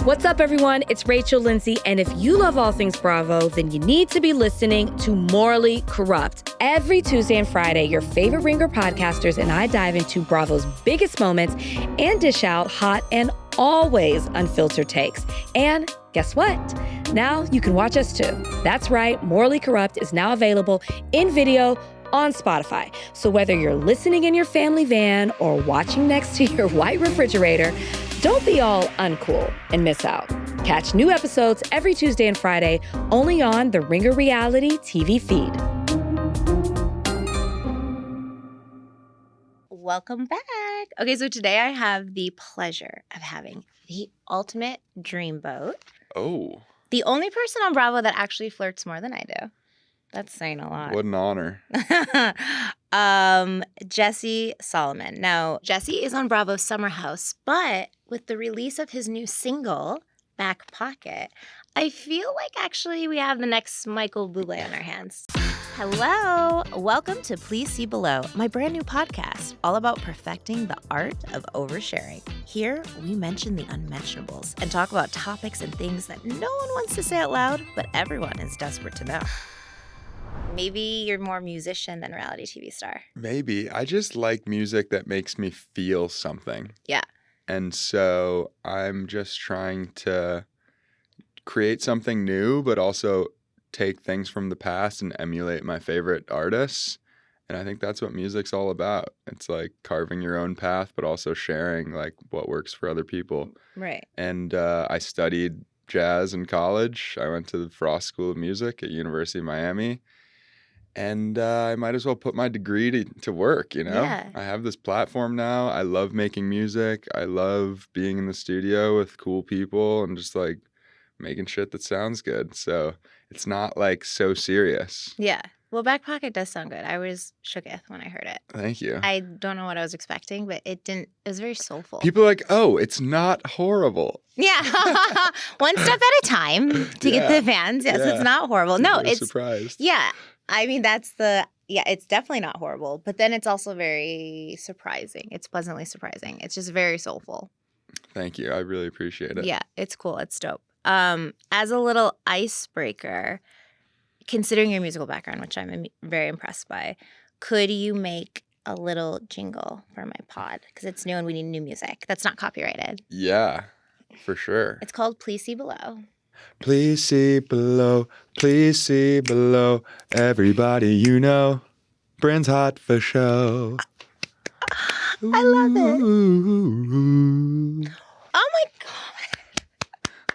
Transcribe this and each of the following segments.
What's up, everyone? It's Rachel Lindsay, and if you love all things Bravo, then you need to be listening to Morally Corrupt. Every Tuesday and Friday, your favorite Ringer podcasters and I dive into Bravo's biggest moments and dish out hot and always unfiltered takes. And guess what? Now you can watch us too. That's right, Morally Corrupt is now available in video on Spotify. So whether you're listening in your family van or watching next to your white refrigerator, don't be all uncool and miss out. Catch new episodes every Tuesday and Friday only on the Ringer Reality TV feed. Welcome back. Okay, so today I have the pleasure of having the ultimate dreamboat. Oh. The only person on Bravo that actually flirts more than I do. That's saying a lot. What an honor. Jesse Solomon. Now, Jesse is on Bravo's Summer House, but with the release of his new single, Back Pocket, I feel like actually we have the next Michael Bublé on our hands. Hello. Welcome to Please See Below, my brand new podcast, all about perfecting the art of oversharing. Here, we mention the unmentionables and talk about topics and things that no one wants to say out loud, but everyone is desperate to know. Maybe you're more musician than reality TV star. Maybe. I just like music that makes me feel something. Yeah. And so I'm just trying to create something new, but also take things from the past and emulate my favorite artists. And I think that's what music's all about. It's like carving your own path, but also sharing like what works for other people. Right. And I studied jazz in college. I went to the Frost School of Music at University of Miami. And I might as well put my degree to work, you know? Yeah. I have this platform now. I love making music. I love being in the studio with cool people and just like making shit that sounds good. So it's not like so serious. Yeah. Well, Back Pocket does sound good. I was shooketh when I heard it. Thank you. I don't know what I was expecting, but it was very soulful. People are like, oh, it's not horrible. Yeah. One step at a time to get the fans. Yes, it's not horrible. No, They're it's surprised. Yeah. I mean, it's definitely not horrible, but then it's also very surprising. It's pleasantly surprising. It's just very soulful. Thank you. I really appreciate it. Yeah, it's cool. It's dope. As a little icebreaker, considering your musical background, which I'm very impressed by, could you make a little jingle for my pod? Because it's new and we need new music. That's not copyrighted. Yeah, for sure. It's called Please See Below. Please see below, everybody you know. Brynn's hot for show. I love it. Oh my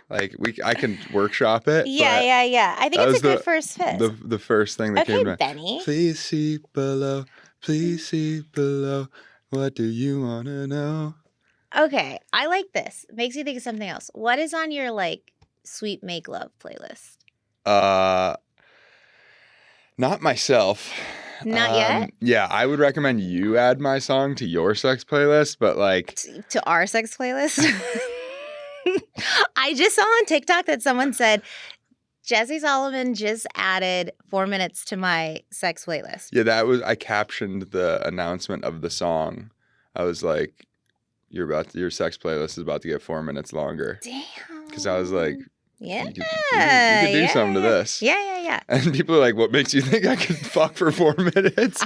God. Like I can workshop it. Yeah. I think it's a good first fit. The first thing that came to mind. Benny. Please see below, what do you want to know? Okay, I like this. Makes you think of something else. What is on your like Sweet Make Love playlist? Not myself. Not yet? Yeah, I would recommend you add my song to your sex playlist, but like to our sex playlist? I just saw on TikTok that someone said Jesse Solomon just added 4 minutes to my sex playlist. Yeah, I captioned the announcement of the song. I was like, your sex playlist is about to get 4 minutes longer. Damn. Because I was like, yeah, you could do something to this. Yeah. And people are like, what makes you think I could fuck for 4 minutes?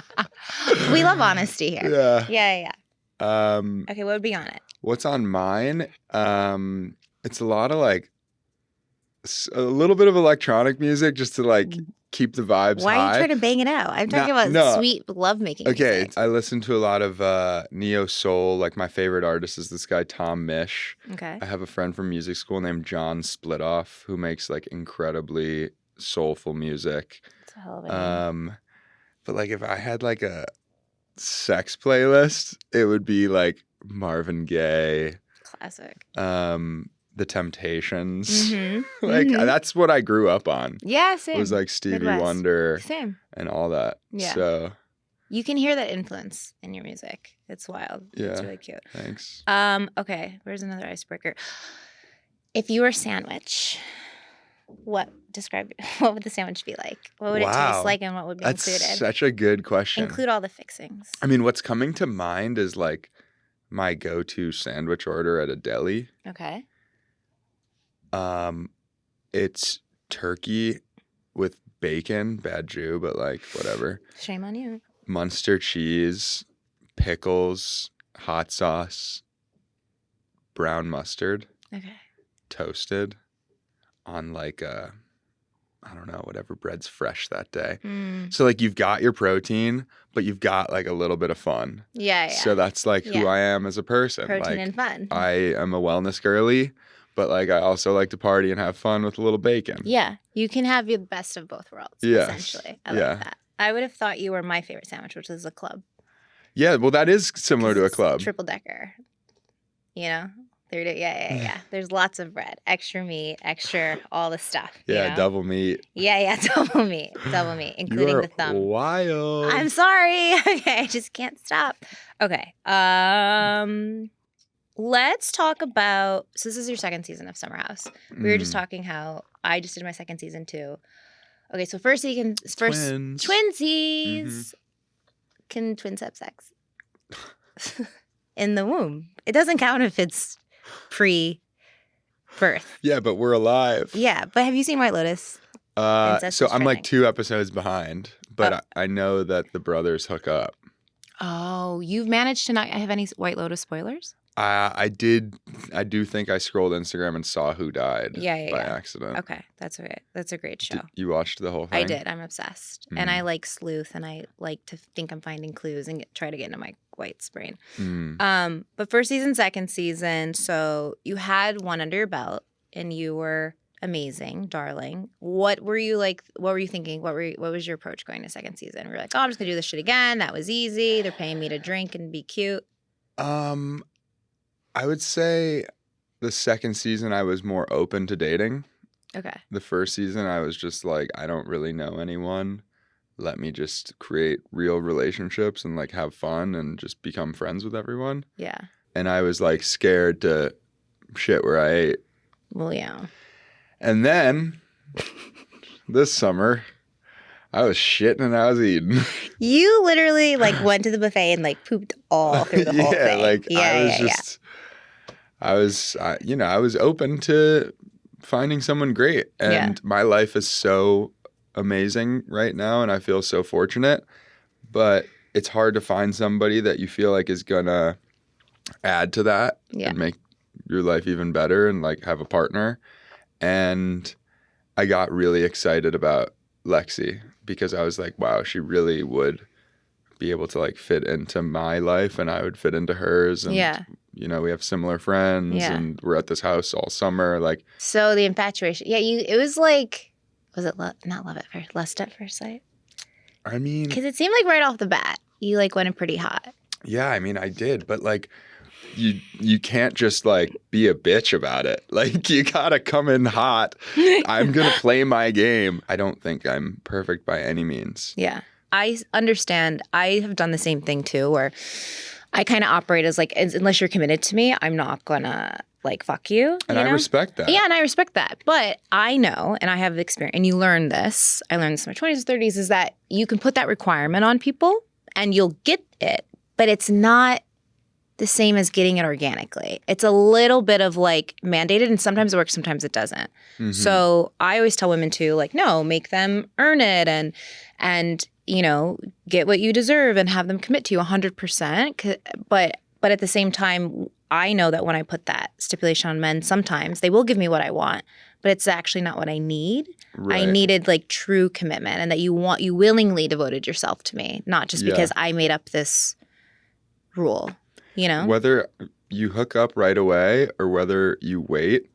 We love honesty here. Yeah. Okay, what would be on it? What's on mine? It's a lot of like a little bit of electronic music just to like keep the vibes Why high. are you trying to bang it out? I'm talking about sweet lovemaking music. I listen to a lot of neo soul. Like my favorite artist is this guy Tom Misch. Okay. I have a friend from music school named John Splitoff who makes like incredibly soulful music. That's a hell of a name. But like if I had like a sex playlist, it would be like Marvin Gaye. Classic. The Temptations. Mm-hmm. That's what I grew up on. Yeah, same. It was like Stevie Midwest. Wonder. Same. And all that. Yeah. So you can hear that influence in your music. It's wild. Yeah. It's really cute. Thanks. Okay, where's another icebreaker? If you were a sandwich, what would the sandwich be like? What would it taste like and what would be included? That's such a good question. Include all the fixings. I mean, what's coming to mind is like my go-to sandwich order at a deli. Okay. It's turkey with bacon, bad Jew, but like whatever. Shame on you. Munster cheese, pickles, hot sauce, brown mustard, Okay. toasted on like I don't know, whatever bread's fresh that day. So like you've got your protein, but you've got like a little bit of fun. Yeah. So that's like who I am as a person. Protein like, and fun. I am a wellness girly, but like I also like to party and have fun with a little bacon. Yeah. You can have the best of both worlds, essentially. I like that. I would have thought you were my favorite sandwich, which is a club. Yeah, well, that is similar to a club. Triple decker. You know? Yeah. There's lots of bread, extra meat, extra all the stuff. Yeah, you know? double meat. Yeah, double meat, including the thumb. Wild. I'm sorry. Okay, I just can't stop. Okay. Let's talk about. So this is your second season of Summer House. We were just talking how I just did my second season too. Okay, so twinsies. Can twins have sex in the womb? It doesn't count if it's pre-birth. Yeah, but we're alive. Yeah, but have you seen White Lotus? So I'm like 2 episodes behind, but I know that the brothers hook up. Oh, you've managed to not have any White Lotus spoilers? I do think I scrolled Instagram and saw who died by accident. Okay, that's okay. That's a great show. You watched the whole thing? I did. I'm obsessed. And I like sleuth, and I like to think I'm finding clues and try to get into my White's brain. But first season, second season, so you had one under your belt, and you were amazing, darling. What were you like? What were you thinking? What was your approach going to second season? We were like, oh, I'm just gonna do this shit again. That was easy. They're paying me to drink and be cute. I would say the second season I was more open to dating. Okay. The first season I was just like, I don't really know anyone. Let me just create real relationships and like have fun and just become friends with everyone. Yeah. And I was like scared to shit where I ate. Well, yeah. And then this summer I was shitting and I was eating. You literally like went to the buffet and like pooped all through the whole thing. I was open to finding someone great. And my life is so amazing right now and I feel so fortunate. But it's hard to find somebody that you feel like is gonna add to that and make your life even better and like have a partner. And I got really excited about Lexi because I was like, wow, she really would be able to like fit into my life and I would fit into hers. And, you know, we have similar friends and we're at this house all summer. Like, so the infatuation. Yeah, it was like, was it not love at first, lust at first sight? I mean, because it seemed like right off the bat, you like went in pretty hot. Yeah, I mean, I did. But like, you can't just like be a bitch about it. Like you gotta come in hot. I'm gonna play my game. I don't think I'm perfect by any means. Yeah. I understand. I have done the same thing too where I kind of operate as like, unless you're committed to me, I'm not gonna like fuck you. And I respect that. Yeah, and I respect that. But I know, and I have experience, and you learn this, I learned this in my 20s and 30s, is that you can put that requirement on people and you'll get it, but it's not the same as getting it organically. It's a little bit of like mandated, and sometimes it works, sometimes it doesn't. So I always tell women to like, no, make them earn it and you know, get what you deserve and have them commit to you 100%. But at the same time, I know that when I put that stipulation on men, sometimes they will give me what I want, but it's actually not what I need. Right. I needed like true commitment, and that you willingly devoted yourself to me, not just because I made up this rule. You know? Whether you hook up right away or whether you wait,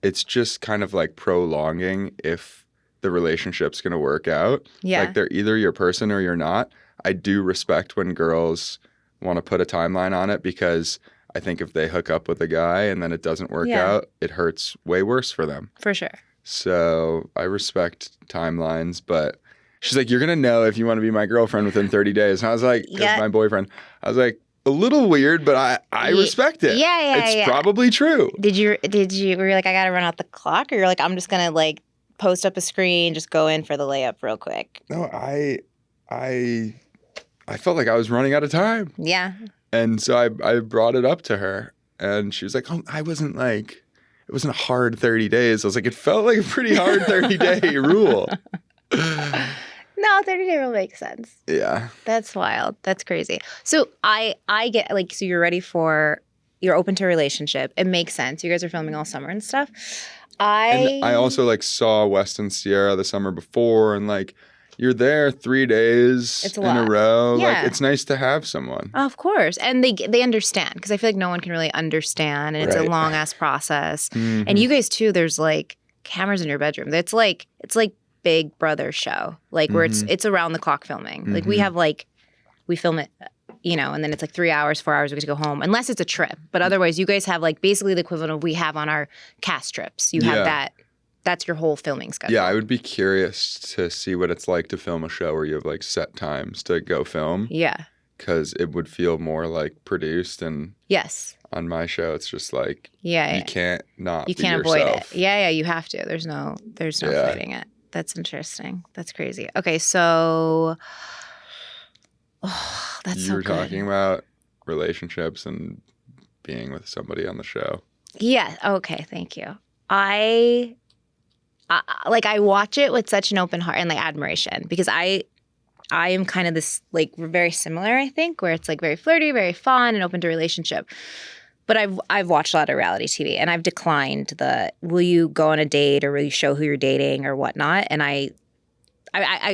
it's just kind of like prolonging if the relationship's going to work out. Yeah. Like they're either your person or you're not. I do respect when girls want to put a timeline on it because I think if they hook up with a guy and then it doesn't work out, it hurts way worse for them. For sure. So I respect timelines, but she's like, you're going to know if you want to be my girlfriend within 30 days. And I was like, my boyfriend. I was like, a little weird, but I respect it. It's probably true. Were you like, I gotta run out the clock, or you're like, I'm just gonna like post up a screen, just go in for the layup real quick? No, I felt like I was running out of time. Yeah. And so I brought it up to her and she was like, oh, I wasn't like, it wasn't a hard 30 days. I was like, it felt like a pretty hard 30-day rule. No, 30-day rule makes sense. Yeah. That's wild. That's crazy. So I get like, so you're open to a relationship. It makes sense. You guys are filming all summer and stuff. And I also like saw Weston Sierra the summer before, and like you're there 3 days in a row. Yeah. Like it's nice to have someone. Of course. And they understand, because I feel like no one can really understand, and it's a long ass process. Mm-hmm. And you guys too, there's like cameras in your bedroom. It's like Big Brother show, like where it's around the clock filming. Like we have we film it, and then it's like 3 hours, 4 hours, we get to go home, unless it's a trip. But otherwise, you guys have like basically the equivalent of we have on our cast trips. You have that. That's your whole filming schedule. Yeah, I would be curious to see what it's like to film a show where you have like set times to go film. Yeah. Because it would feel more like produced, and on my show, it's just like you can't not. You can't avoid it. Yeah, you have to. There's no fighting it. That's interesting. That's crazy. Okay, so that's you were talking about relationships and being with somebody on the show. Yeah. Okay. Thank you. I watch it with such an open heart and like admiration, because I am kind of this like, we're very similar, I think, where it's like very flirty, very fun, and open to relationship. But I've watched a lot of reality TV, and I've declined the will you go on a date or will you show who you're dating or whatnot. And I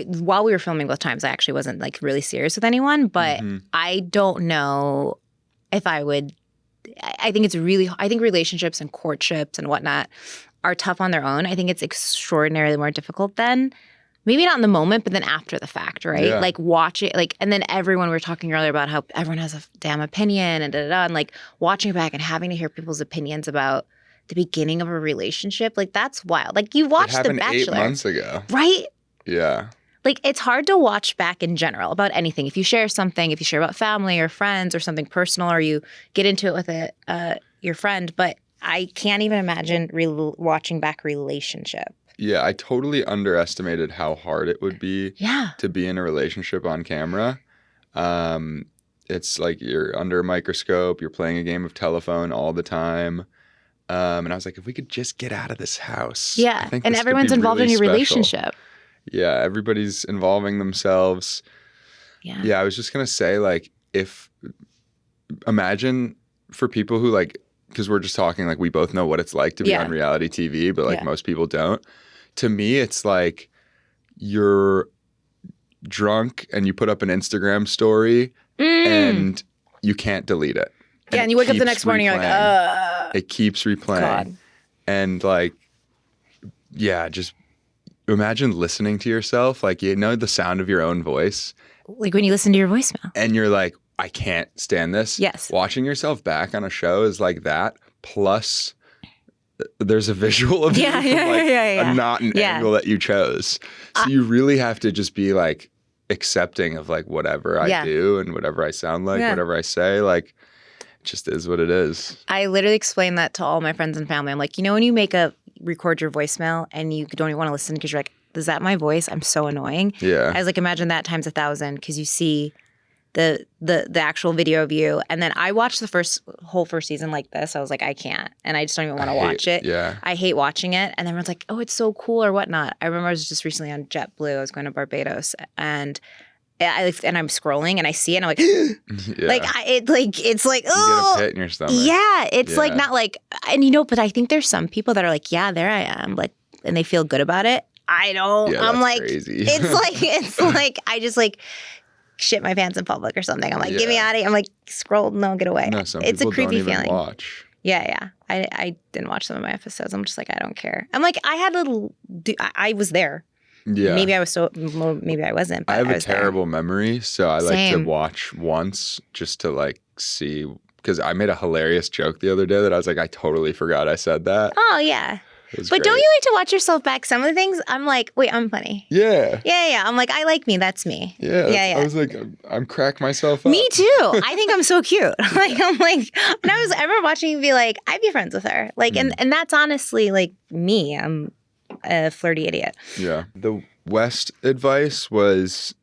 while we were filming both times, I actually wasn't like really serious with anyone, but I don't know if I would. I think relationships and courtships and whatnot are tough on their own. I think it's extraordinarily more difficult then. Maybe not in the moment, but then after the fact, right? Yeah. Like watch it, like, and then everyone, we were talking earlier about how everyone has a damn opinion and and like watching it back and having to hear people's opinions about the beginning of a relationship, like that's wild. Like you watched The Bachelor 8 months ago, right? Yeah. Like it's hard to watch back in general about anything. If you share something, if you share about family or friends or something personal, or you get into it with your friend, but I can't even imagine watching back relationship. Yeah, I totally underestimated how hard it would be Yeah. to be in a relationship on camera. It's like you're under a microscope, you're playing a game of telephone all the time. And I was like, if we could just get out of this house. Yeah, and everyone's involved in your relationship. Yeah, everybody's involving themselves. Yeah, I was just going to say, like, imagine for people who like, because we're just talking like we both know what it's like to be on reality TV, but like most people don't. To me, it's like you're drunk and you put up an Instagram story and you can't delete it. And you wake up the next morning, you're like, It keeps replaying. God. And like, yeah, just imagine listening to yourself. Like, the sound of your own voice. Like when you listen to your voicemail. And you're like, I can't stand this. Yes. Watching yourself back on a show is like that. Plus, there's a visual of you from not an angle that you chose. So you really have to just be like accepting of like whatever I do and whatever I sound like, whatever I say. Like, it just is what it is. I literally explain that to all my friends and family. I'm like, when you record your voicemail and you don't even want to listen because you're like, is that my voice? I'm so annoying. Yeah. I was like, imagine that times 1,000, because you see the actual video of you. And then I watched the whole first season like this. I was like, I can't. And I just don't even want to watch it. Yeah. I hate watching it. And everyone's like, oh, it's so cool or whatnot. I remember I was just recently on JetBlue. I was going to Barbados, and I'm scrolling and I see it and I'm like, it's like, oh. You get a pit in your stomach. Yeah. It's like not like, and but I think there's some people that are like, yeah, there I am. Like, and they feel good about it. I don't. Yeah, I'm that's like, crazy. it's like I just like shit my pants in public or something. I'm like, get me out of here. I'm like, scroll, no, get away. No, some it's a people creepy don't even feeling. Watch. Yeah. I didn't watch some of my episodes. I'm just like, I don't care. I'm like, I was there. Yeah. Maybe I was maybe I wasn't. But I have a terrible memory, so I like to watch once just to like see, because I made a hilarious joke the other day that I was like, I totally forgot I said that. Oh yeah. But great. Don't you like to watch yourself back? Some of the things I'm like, wait, I'm funny. Yeah. Yeah. I'm like, I like me. That's me. Yeah. I was like, I'm crack myself up. Me too. I think I'm so cute. I'm like, I remember watching you be like, I'd be friends with her. Like, and that's honestly like me. I'm a flirty idiot. Yeah. The West advice was,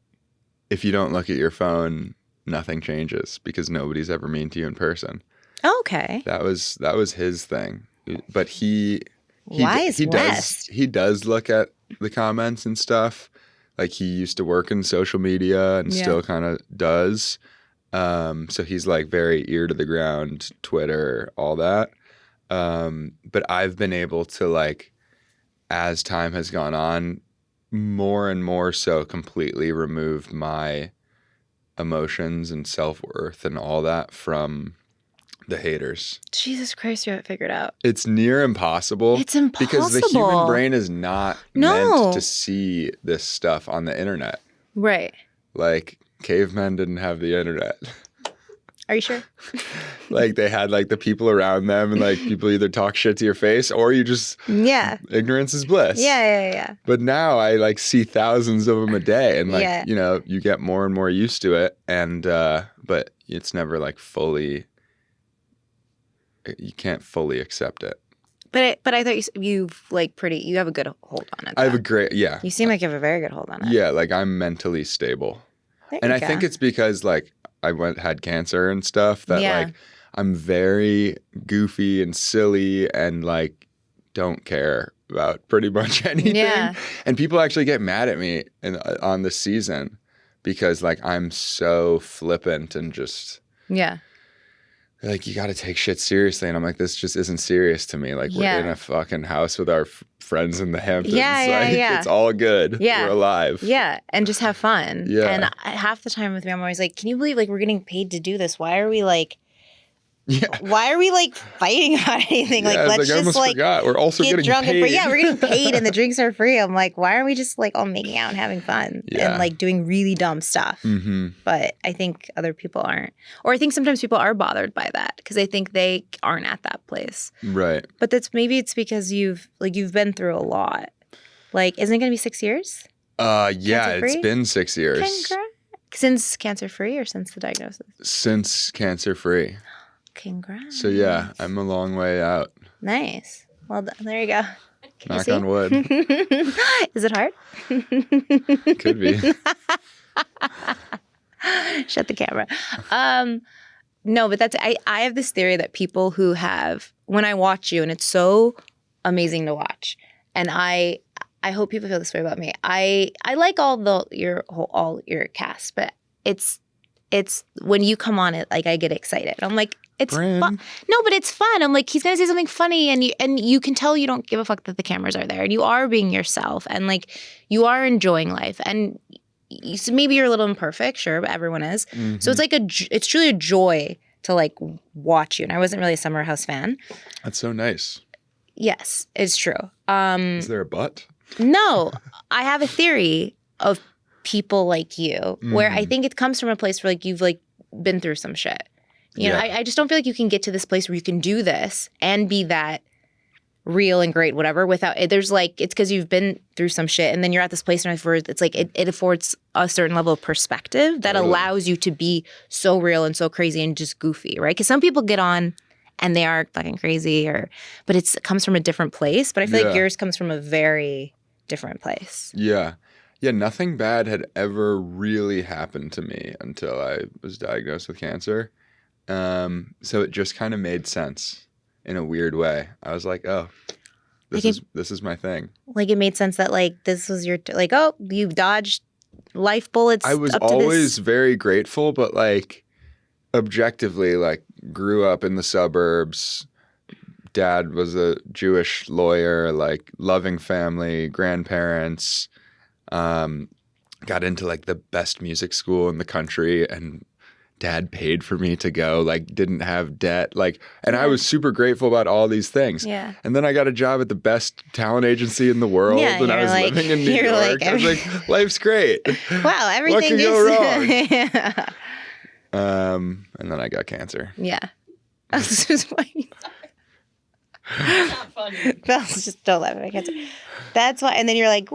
if you don't look at your phone, nothing changes, because nobody's ever mean to you in person. Okay. That was his thing. but he Wise West. He does look at the comments and stuff. Like he used to work in social media and still kind of does. So he's like very ear to the ground, Twitter, all that. But I've been able to like, as time has gone on, more and more so completely remove my emotions and self-worth and all that from the haters. Jesus Christ, you have it figured out. It's near impossible. It's impossible. Because the human brain is not meant to see this stuff on the internet. Right. Like, cavemen didn't have the internet. Are you sure? Like, they had, like, the people around them, and, like, people either talk shit to your face, or you just... Yeah. Ignorance is bliss. Yeah. But now I, like, see thousands of them a day, and, like, you know, you get more and more used to it, and, but it's never, like, fully... You can't fully accept it. But I thought you've like you have a good hold on it. I have a great, You seem like you have a very good hold on it. Yeah, like I'm mentally stable. And I think it's because like I had cancer and stuff that like I'm very goofy and silly and like don't care about pretty much anything. Yeah. And people actually get mad at me on the season because like I'm so flippant and just... Yeah. Like, you got to take shit seriously. And I'm like, this just isn't serious to me. Like, we're in a fucking house with our friends in the Hamptons. It's all good. Yeah. We're alive. Yeah. And just have fun. Yeah. And half the time with me, I'm always like, can you believe, like, we're getting paid to do this? Why are we, like... Why are we like fighting about anything? Like, let's just I almost forgot. We're also get getting drunk paid. we're getting paid and the drinks are free. I'm like, why aren't we just like all making out and having fun and like doing really dumb stuff? Mm-hmm. But I think other people aren't, or I think sometimes people are bothered by that because I think they aren't at that place. Right. But maybe it's because you've been through a lot. Like, isn't it going to be 6 years? Yeah, it's been 6 years. Congrats. Since cancer-free or since the diagnosis? Since cancer-free. Congrats. So yeah, I'm a long way out. Nice. Well done. There you go. Knock on wood. Is it hard? Could be. Shut the camera. No, but I have this theory that people who have, when I watch you, and it's so amazing to watch, and I hope people feel this way about me. I like all your cast, but it's when you come on it, like I get excited. I'm like, it's fun. No, but it's fun. I'm like, he's gonna say something funny, and you can tell you don't give a fuck that the cameras are there, and you are being yourself, and like you are enjoying life, and maybe you're a little imperfect, sure, but everyone is. Mm-hmm. So it's like it's truly a joy to like watch you. And I wasn't really a Summer House fan. That's so nice. Yes, it's true. Is there a but? No, I have a theory of people like you where I think it comes from a place where like you've like been through some shit. You know, I just don't feel like you can get to this place where you can do this and be that real and great, whatever, without it. There's like, it's because you've been through some shit and then you're at this place in life where it's like, it affords a certain level of perspective that allows you to be so real and so crazy and just goofy, right? Because some people get on and they are fucking crazy but it comes from a different place. But I feel like yours comes from a very different place. Yeah. Yeah, nothing bad had ever really happened to me until I was diagnosed with cancer. So it just kind of made sense in a weird way. I was like, oh, this is my thing. Like it made sense that like this was your you've dodged life bullets. I was always very grateful, but like objectively, like grew up in the suburbs. Dad was a Jewish lawyer, like loving family, grandparents. Got into like the best music school in the country, and Dad paid for me to go, like didn't have debt, like, and I was super grateful about all these things. Yeah. And then I got a job at the best talent agency in the world, and I was living in New York. I was like, life's great. Wow, everything what can go wrong? And then I got cancer. Yeah. That's just funny. Not funny. Belle's just don't laugh at my cancer. That's why, and then you're like,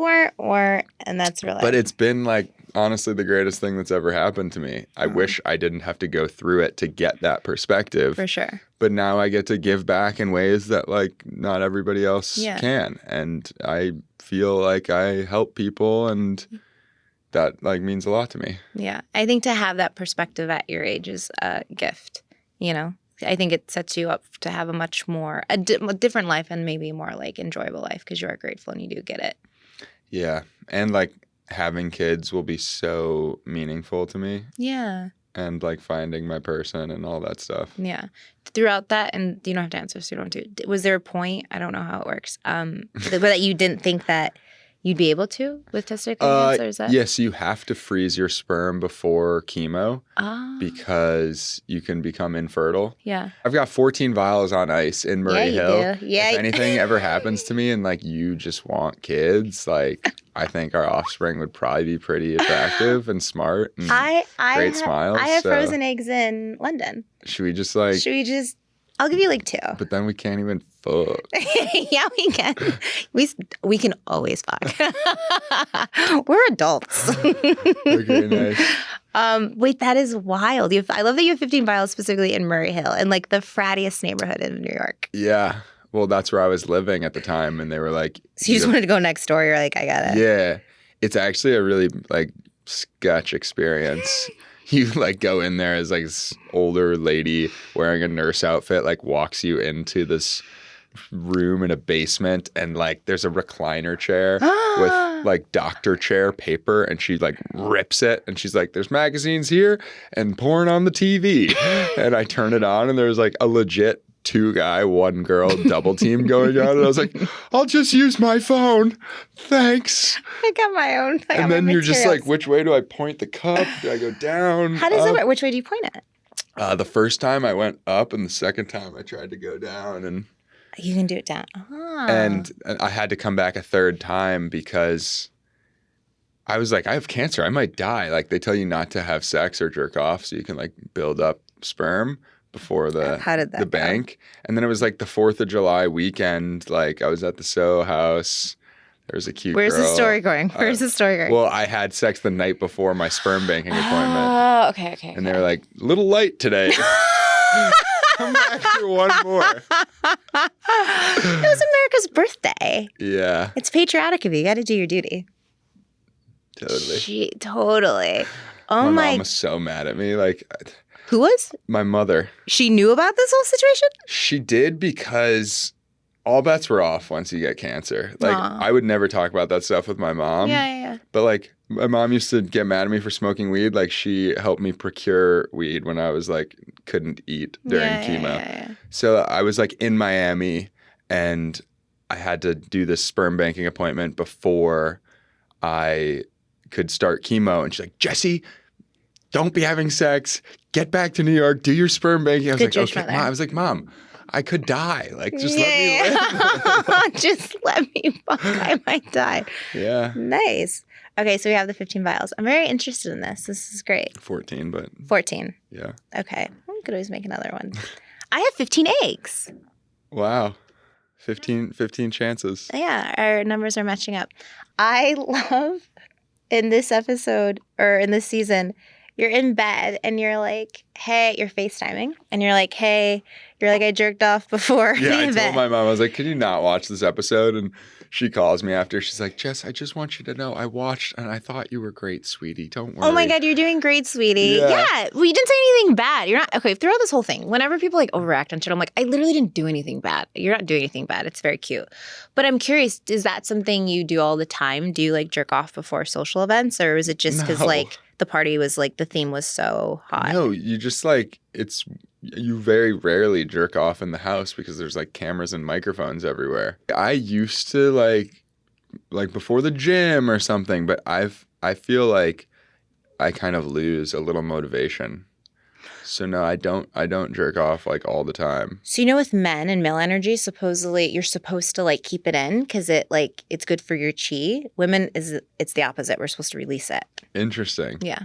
and that's really. But it's been like honestly the greatest thing that's ever happened to me. I wish I didn't have to go through it to get that perspective. For sure. But now I get to give back in ways that like not everybody else can, and I feel like I help people, and that like means a lot to me. Yeah, I think to have that perspective at your age is a gift. You know, I think it sets you up to have a much more a different life and maybe more like enjoyable life because you are grateful and you do get it. Yeah. And like having kids will be so meaningful to me. Yeah. And like finding my person and all that stuff. Yeah. Throughout that, and you don't have to answer, so you don't have to. Was there a point, I don't know how it works, that you didn't think that you'd be able to with testicular cancer? Is that? Yes, you have to freeze your sperm before chemo Oh. because you can become infertile. Yeah. I've got 14 vials on ice in Murray Hill. Do. Yeah. If anything ever happens to me and like you just want kids, like I think our offspring would probably be pretty attractive and smart and great smiles. I have frozen eggs in London. Should we just I'll give you like 2. But then we can't even fuck. Yeah, we can. We can always fuck. We're adults. Okay, nice. Wait, that is wild. I love that you have 15 vials specifically in Murray Hill, in like the frattiest neighborhood in New York. Yeah. Well, that's where I was living at the time, and they were like... So you just wanted to go next door? You're like, I got it. Yeah. It's actually a really, like, sketch experience. You, like, go in there as, like, this older lady wearing a nurse outfit, like, walks you into this room in a basement, and, like, there's a recliner chair with, like, doctor chair paper, and she, like, rips it, and she's like, there's magazines here and porn on the TV. And I turn it on, and there's, like, a legit 2-guy, 1-girl double team going on. And I was like, I'll just use my phone. Thanks. I got my own. And then you're just like, which way do I point the cup? Do I go down? How does it work? Which way do you point it? The first time I went up, and the second time I tried to go down. And you can do it down. Oh. And I had to come back a third time because I was like, I have cancer. I might die. Like, they tell you not to have sex or jerk off so you can, like, build up sperm before the bank. And then it was like the 4th of July weekend. Like, I was at the Soho House. There was a cute Where's girl. the story going? Where's the story going? Well, I had sex the night before my sperm banking appointment. Oh, okay. And they were like, little light today. Come back for one more. It was America's birthday. Yeah. It's patriotic of you. You got to do your duty. Totally. Totally. Oh my mom was so mad at me. Like... Who was? My mother. She knew about this whole situation? She did because all bets were off once you get cancer. Like, I would never talk about that stuff with my mom. Yeah. But, like, my mom used to get mad at me for smoking weed. Like, she helped me procure weed when I was, like, couldn't eat during chemo. Yeah. So I was, like, in Miami, and I had to do this sperm banking appointment before I could start chemo. And she's like, Jesse, don't be having sex. Get back to New York. Do your sperm banking. I was like, okay, Mom. I was like, Mom, I could die. Like, just let me live. Just let me fuck. I might die. Yeah. Nice. Okay, so we have the 15 vials. I'm very interested in this. This is great. 14, but... 14. Yeah. Okay. I could always make another one. I have 15 eggs. Wow. 15 chances. Yeah, our numbers are matching up. I love in this episode, or in this season... You're in bed and you're like, hey, you're FaceTiming. And you're like, hey, I jerked off before the event. I told my mom, I was like, could you not watch this episode? And she calls me after. She's like, Jess, I just want you to know I watched and I thought you were great, sweetie. Don't worry. Oh my God, you're doing great, sweetie. Yeah. Well, you didn't say anything bad. You're not, okay, throughout this whole thing, whenever people like overact on shit, I'm like, I literally didn't do anything bad. You're not doing anything bad. It's very cute. But I'm curious, is that something you do all the time? Do you like jerk off before social events? Or is it just because like the party was like, the theme was so hot? No, you just like, you very rarely jerk off in the house because there's like cameras and microphones everywhere. I used to like before the gym or something, but I feel like I kind of lose a little motivation. So no, I don't jerk off like all the time. So you know, with men and male energy, supposedly you're supposed to like keep it in because it's good for your chi. Women it's the opposite. We're supposed to release it. Interesting. Yeah.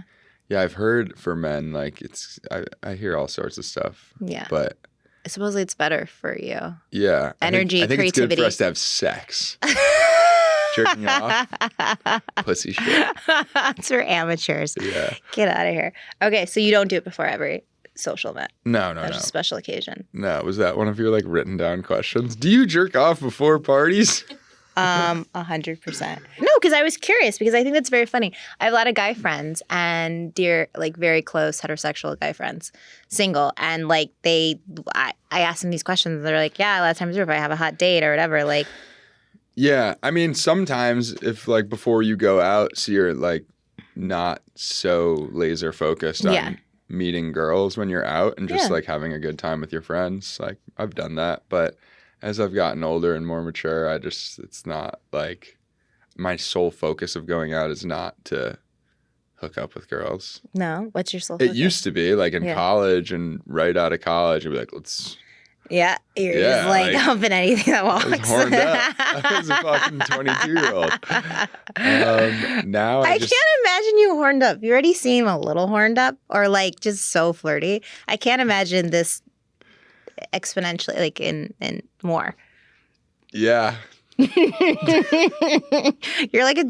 Yeah, I've heard for men like I hear all sorts of stuff. Yeah. But supposedly it's better for you. Yeah. Energy, I think creativity. It's good for us to have sex. Jerking off. Pussy shit. It's for amateurs. Yeah. Get out of here. Okay, so you don't do it before every social event? No. That's a special occasion. No, was that one of your like written down questions? Do you jerk off before parties? 100%. No, because I was curious because I think that's very funny. I have a lot of guy friends and very close heterosexual guy friends, single, and like I asked them these questions. And they're like, yeah, a lot of times if I have a hot date or whatever, like. Yeah, I mean, sometimes if like before you go out, so you're like not so laser focused on meeting girls when you're out and just like having a good time with your friends. Like I've done that, but as I've gotten older and more mature, it's not like my sole focus of going out is not to hook up with girls. No, what's your sole It focus? used to be like in college and right out of college, I'd be like, let's. Yeah, you're just like humping anything that walks. I was horned up. I was a fucking 22-year-old. Now I can't imagine you horned up. You already seem a little horned up or like just so flirty. I can't imagine this exponentially, like in more. Yeah. You're like a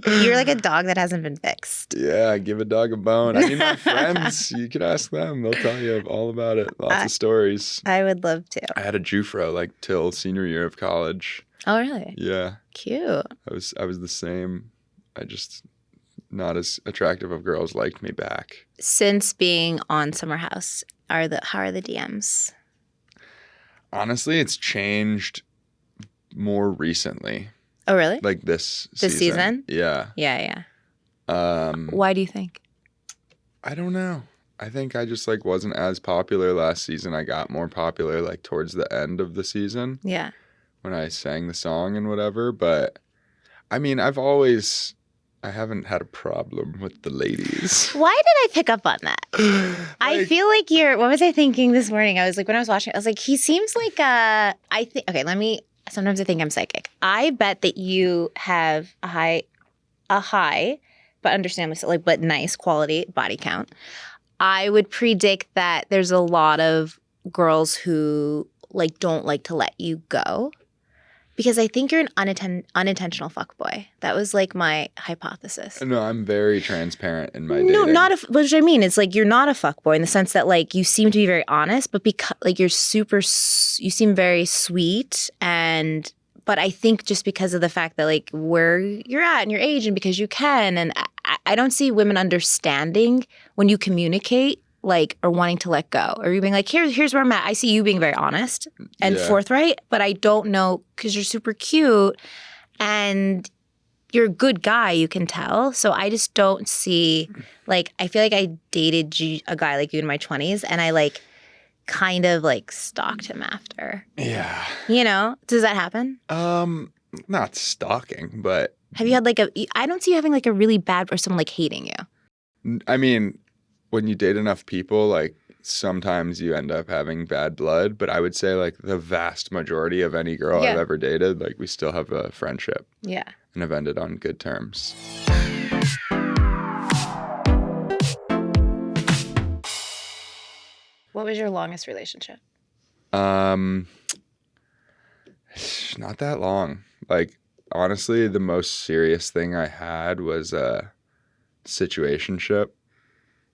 dog that hasn't been fixed. Yeah, give a dog a bone. I mean, my friends, you can ask them. They'll tell you all about it. Lots of stories. I would love to. I had a Jufro like till senior year of college. Oh, really? Yeah. Cute. I was the same. I just not as attractive of girls liked me back. Since being on Summer House, how are the DMs? Honestly, it's changed more recently. Oh, really? Like this season? Yeah. Yeah. Why do you think? I don't know. I think I just like wasn't as popular last season. I got more popular like towards the end of the season. Yeah. When I sang the song and whatever. But I mean, I haven't had a problem with the ladies. Why did I pick up on that? I feel like what was I thinking this morning? I was like, when I was watching, I was like, he seems like sometimes I think I'm psychic. I bet that you have a high, but understandably, but nice quality body count. I would predict that there's a lot of girls who like don't like to let you go because I think you're an unintentional fuckboy. That was like my hypothesis. No, I'm very transparent in my dating. No, what I mean, it's like you're not a fuckboy in the sense that like you seem to be very honest, but because like you seem very sweet but I think just because of the fact that like where you're at and your age and because you can, and I don't see women understanding when you communicate like or wanting to let go or you being like here's where I'm at. I see you being very honest and forthright, but I don't know because you're super cute and you're a good guy, you can tell. So I just don't see like I feel like I dated a guy like you in my 20s and I like kind of like stalked him after. Yeah. You know, does that happen? Not stalking, but have you had like I don't see you having like a really bad or someone like hating you. I mean, when you date enough people, like sometimes you end up having bad blood, but I would say like the vast majority of any girl I've ever dated, like we still have a friendship. Yeah. And have ended on good terms. What was your longest relationship? Not that long. Like, honestly, the most serious thing I had was a situationship,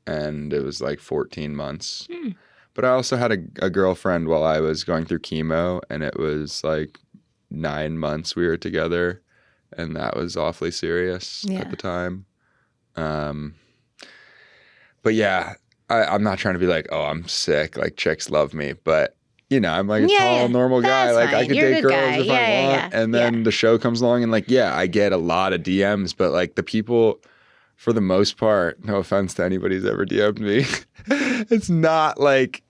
and it was like 14 months. But I also had a girlfriend while I was going through chemo, and it was like 9 months we were together, and that was awfully serious at the time. But yeah, I'm not trying to be like, oh, I'm sick, like chicks love me, but you know, I'm like a tall, normal guy. Like fine. I could You're date girls if I want. Yeah. And then the show comes along and like, yeah, I get a lot of DMs, but like the people, for the most part, no offense to anybody who's ever DM'd me, it's not like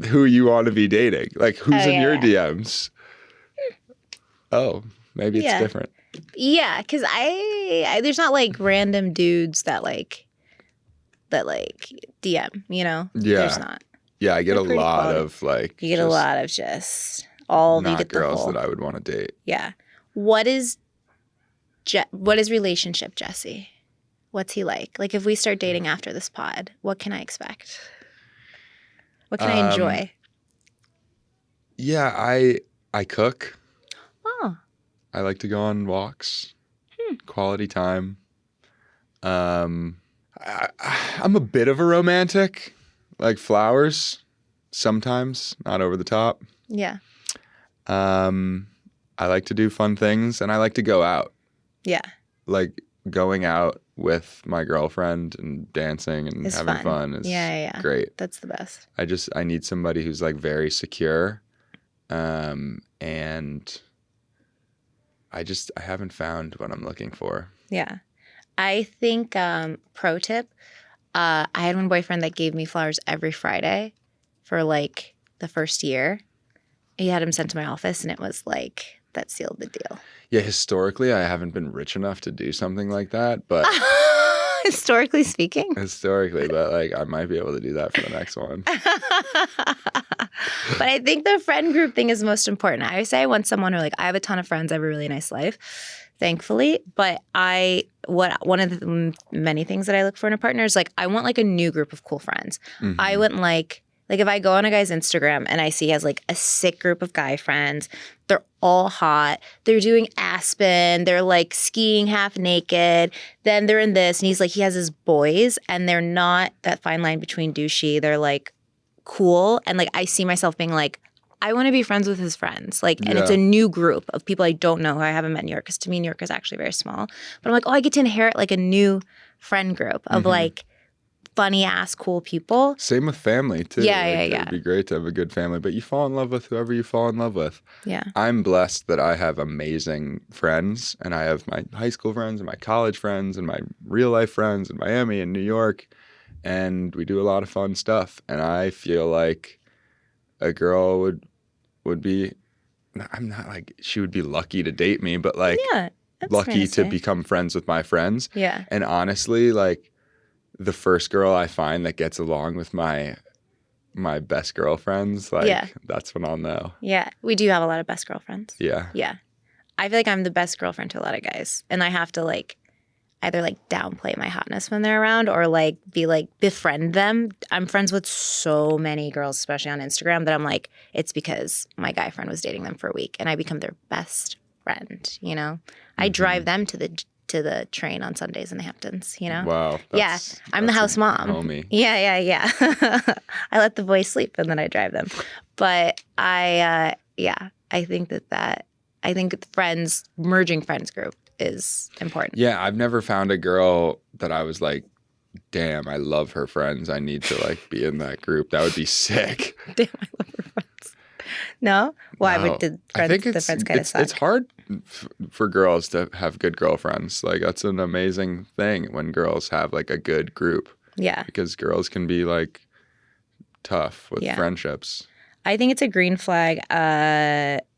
who you want to be dating. Like who's in your DMs? Oh, maybe it's different. Yeah, because I there's not like random dudes that DM, you know? Yeah. There's not. Yeah, I get a lot of like. You get a lot of just all not you get girls the that I would want to date. Yeah. What is relationship Jesse? What's he like? Like if we start dating after this pod, what can I expect? What can I enjoy? Yeah, I cook. Oh. I like to go on walks. Quality time. I'm a bit of a romantic. Like flowers, sometimes, not over the top. Yeah. I I like to do fun things and I like to go out. Yeah. Like going out with my girlfriend and dancing and It's having fun is great. That's the best. I need somebody who's like very secure. And I haven't found what I'm looking for. Yeah. I think, pro tip, I had one boyfriend that gave me flowers every Friday for like the first year. He had them sent to my office and it was like, that sealed the deal. Yeah, historically, I haven't been rich enough to do something like that, but Historically speaking. but like I might be able to do that for the next one. But I think the friend group thing is most important. I always say I want someone who like, I have a ton of friends, I have a really nice life, thankfully. But one of the many things that I look for in a partner is like, I want like a new group of cool friends. Mm-hmm. I wouldn't like if I go on a guy's Instagram and I see he has like a sick group of guy friends, they're all hot, they're doing Aspen, they're like skiing half naked, then they're in this, and he's like, he has his boys, and they're not that fine line between douchey, they're like cool, and like I see myself being like, I want to be friends with his friends, like, and it's a new group of people I don't know who I haven't met in New York, because to me New York is actually very small, but I'm like, oh, I get to inherit like a new friend group of like funny ass cool people. Same with family too. Yeah. It'd be great to have a good family, but you fall in love with whoever you fall in love with. Yeah. I'm blessed that I have amazing friends, and I have my high school friends and my college friends and my real life friends in Miami and New York, and we do a lot of fun stuff. And I feel like a girl would be, I'm not like she would be lucky to date me, but like lucky to become friends with my friends. Yeah. And honestly, like the first girl I find that gets along with my best girlfriends, like that's when I'll know. Yeah. We do have a lot of best girlfriends. Yeah. Yeah. I feel like I'm the best girlfriend to a lot of guys. And I have to like either like downplay my hotness when they're around or like be like befriend them. I'm friends with so many girls, especially on Instagram, that I'm like, it's because my guy friend was dating them for a week and I become their best friend, you know? I drive them to the train on Sundays in the Hamptons, you know? Wow. I'm the house mom. Homie. Yeah. I let the boys sleep and then I drive them. But I think I think merging friends group is important. Yeah, I've never found a girl that I was like, damn, I love her friends. I need to like be in that group. That would be sick. Damn, I love her friends. No? Why No. would the friends kind of suck? It's hard for girls to have good girlfriends. Like that's an amazing thing when girls have like a good group. Yeah. Because girls can be like tough with friendships. I think it's a green flag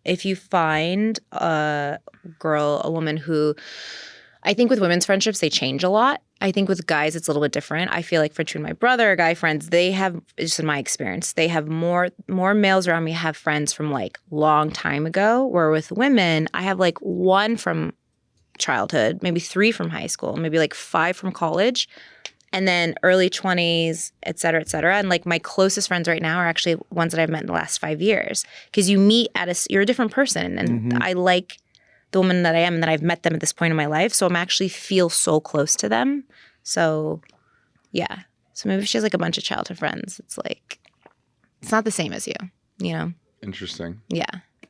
if you find a woman who, I think with women's friendships, they change a lot. I think with guys, it's a little bit different. I feel like between my brother or guy friends, they have, just in my experience, they have more males around me have friends from like long time ago, where with women, I have like one from childhood, maybe 3 from high school, maybe like 5 from college, and then early 20s, et cetera, et cetera. And like my closest friends right now are actually ones that I've met in the last 5 years. Because you meet you're a different person. And I like the woman that I am and that I've met them at this point in my life. So I'm actually feel so close to them. So yeah. So maybe if she has like a bunch of childhood friends, it's like, it's not the same as you know? Interesting. Yeah.